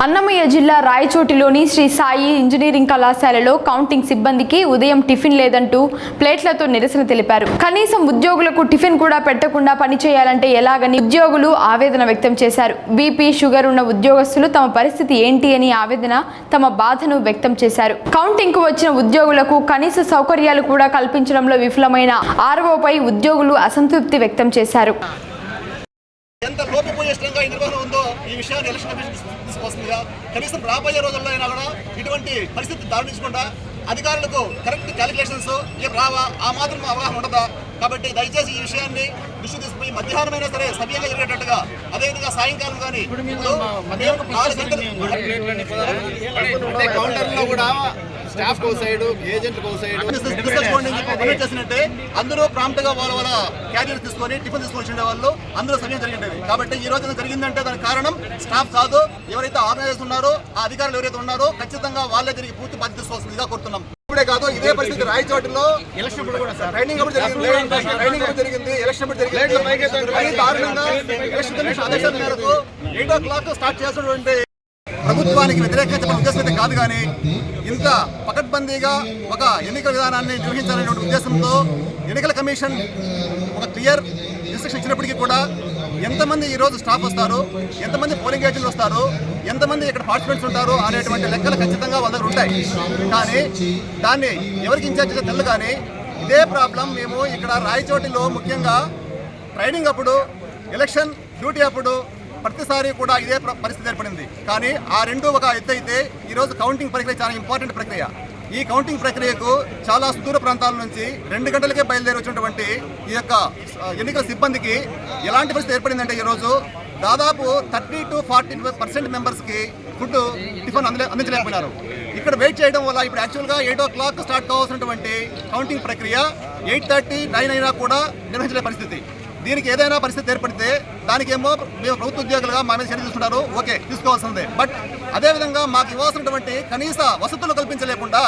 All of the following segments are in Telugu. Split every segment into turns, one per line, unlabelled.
అన్నమయ్య జిల్లా రాయచోటిలోని శ్రీ సాయి ఇంజనీరింగ్ కళాశాలలో కౌంటింగ్ సిబ్బందికి ఉదయం టిఫిన్ లేదంటూ ప్లేట్లతో నిరసన తెలిపారు. కనీసం ఉద్యోగులకు టిఫిన్ కూడా పెట్టకుండా పనిచేయాలంటే ఎలాగని ఉద్యోగులు ఆవేదన వ్యక్తం చేశారు. బీపీ, షుగర్ ఉన్న ఉద్యోగస్తులు తమ పరిస్థితి ఏంటి అని ఆవేదన, తమ బాధను వ్యక్తం చేశారు. కౌంటింగ్ కు వచ్చిన ఉద్యోగులకు కనీస సౌకర్యాలు కూడా కల్పించడంలో విఫలమైన ఆర్ఓపై ఉద్యోగులు అసంతృప్తి వ్యక్తం చేశారు.
ఎంత లోపభూయిష్టంగా ఈ నిర్వహణ ఉందో ఈ విషయాన్ని ఎలక్షన్ కమిషన్ తీసుకొస్తుందిగా. కనీసం రాబోయే రోజుల్లో అయినా కూడా ఇటువంటి పరిస్థితి దారుణించకుండా అధికారులకు కరెక్ట్ క్యాలిక్యులేషన్స్ ఏం రావా, ఆ మాత్రం అవగాహన ఉండదా? కాబట్టి దయచేసి ఈ విషయాన్ని దృష్టి తీసుకుని మధ్యాహ్నమైనా సరే సవ్యంగా జరిగేటట్టుగా, అదేవిధంగా సాయంకాలం కానీ
కౌంటర్లో కూడా స్టాఫ్ సైడ్, ఏజెంట్ సైడ్
చేసినట్టే అందరూ ప్రాంప్ట్ గా వాళ్ళ క్యారియర్ తీసుకొని టిఫిన్ తీసుకొని వాళ్ళు అందరూ సమయం జరిగింది. కాబట్టి ఈ రోజు జరిగిందంటే దానికి కారణం స్టాఫ్ కాదు, ఎవరైతే ఆర్గనైజర్స్ ఉన్నారో ఆ అధికారులు ఎవరైతే ఉన్నారో ఖచ్చితంగా వాళ్ళే తిరిగి పూర్తి బాధ్యత తీసుకోవాల్సిందిగా కోరుతున్నాం. ఇప్పుడే కాదు, ఇదే పరిస్థితి రాయచోటిలో ఎలక్షన్ కూడా సార్ ట్రైనింగ్ అప్పుడు జరిగింది, ఎలక్షన్ అప్పుడు జరిగింది. దారుణంగా ఎలక్షన్ కమిషన్ ఆదేశాల మేరకు 8 o'clock స్టార్ట్ చేసినటువంటి ప్రభుత్వానికి వ్యతిరేకంగా చెప్పిన ఉద్దేశం అయితే కాదు, కానీ ఇంత పకడ్బందీగా ఒక ఎన్నికల విధానాన్ని నిర్వహించాలనే ఉద్దేశంతో ఎన్నికల కమిషన్ ఒక క్లియర్ ఇన్స్ట్రక్షన్ ఇచ్చినప్పటికీ కూడా ఎంతమంది ఈరోజు స్టాఫ్ వస్తారు, ఎంతమంది పోలింగ్ ఏజెంట్లు వస్తారు, ఎంతమంది ఇక్కడ పార్టిసిపెంట్స్ ఉంటారు అనేటువంటి లెక్కలు ఖచ్చితంగా వాళ్ళ దగ్గర ఉంటాయి. కానీ దాన్ని ఎవరికి ఇన్ఛార్జ్ తెలు. కానీ ఇదే ప్రాబ్లం మేము ఇక్కడ రాయచోటిలో ముఖ్యంగా ట్రైనింగ్ అప్పుడు, ఎలక్షన్ డ్యూటీ అప్పుడు ప్రతిసారి కూడా ఇదే పరిస్థితి ఏర్పడింది. కానీ ఆ రెండు ఒక ఎత్తు అయితే ఈరోజు కౌంటింగ్ ప్రక్రియ చాలా ఇంపార్టెంట్ ప్రక్రియ. ఈ కౌంటింగ్ ప్రక్రియకు చాలా సుదూర ప్రాంతాల నుంచి 2 గంటలకే బయలుదేరి వచ్చినటువంటి ఈ యొక్క ఎన్నికల సిబ్బందికి ఎలాంటి పరిస్థితి ఏర్పడిందంటే ఈరోజు దాదాపు 30 to 40% మెంబర్స్కి ఫుడ్, టిఫిన్ అందించలేకపోయినారు. ఇక్కడ వెయిట్ చేయడం వల్ల ఇప్పుడు యాక్చువల్గా 8 o'clock స్టార్ట్ కావాల్సినటువంటి కౌంటింగ్ ప్రక్రియ 8:30, 9 అయినా కూడా నిర్వహించలే పరిస్థితి. దీనికి ఏదైనా పరిస్థితి ఏర్పడితే దానికేమో మేము ప్రభుత్వ ఉద్యోగులుగా మా మీద చర్య తీసుకుంటారు, ఓకే తీసుకోవాల్సిందే. బట్ అదేవిధంగా మాకు ఇవ్వాల్సినటువంటి కనీస వసతులు కల్పించలేకుండా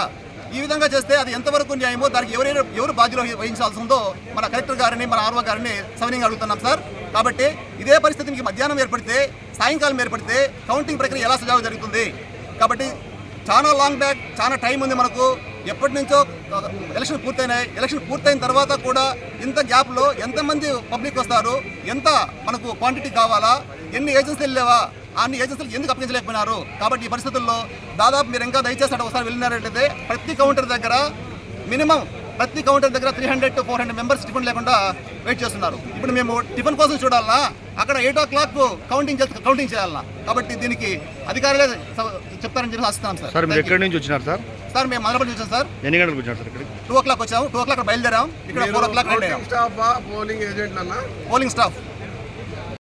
ఈ విధంగా చేస్తే అది ఎంతవరకు న్యాయమో, దానికి ఎవరు బాధ్యత వహించాల్సి ఉందో మన కలెక్టర్ గారిని, మన ఆర్ఓ గారిని సవినయంగా అడుగుతున్నాం సార్. కాబట్టి ఇదే పరిస్థితి మీకు మధ్యాహ్నం ఏర్పడితే, సాయంకాలం ఏర్పడితే కౌంటింగ్ ప్రక్రియ ఎలా సజావుగా జరుగుతుంది? కాబట్టి చాలా లాంగ్ బ్యాక్, చాలా టైం ఉంది మనకు. ఎప్పటి నుంచో ఎలక్షన్ పూర్తయినాయి. ఎలక్షన్ పూర్తయిన తర్వాత కూడా ఇంత గ్యాప్లో ఎంతమంది పబ్లిక్ వస్తారు, ఎంత మనకు క్వాంటిటీ కావాలా, ఎన్ని ఏజెన్సీలు లేవా, అన్ని ఏజెన్సీలు ఎందుకు అప్పగించలేకపోయినారు? కాబట్టి ఈ పరిస్థితుల్లో దాదాపు మీరు ఇంకా దయచేసి అటు ఒకసారి వెళ్ళినారంటే ప్రతి కౌంటర్ దగ్గర మినిమం 300 to 400 మెంబర్స్ టిఫిన్ లేకుండా వెయిట్ చేస్తున్నారు. ఇప్పుడు మేము టిఫిన్ కోసం చూడాలన్నా అక్కడ 8 o'clock కౌంటింగ్ చేయాలన్నా. కాబట్టి దీనికి అధికారులే చెప్తారని చెప్పి ఆశిస్తున్నాం సార్.
మీరు ఎక్కడి నుంచి వచ్చినారు సార్?
సార్ మేము మదనపల్లి వచ్చాం సార్.
ఎన్ని గంటలకు వచ్చారు సార్? ఇక్కడ
2 o'clock వచ్చాము. 2 o'clock బయలుదేరాం. ఇక్కడ 4 o'clock
polling agent
polling staff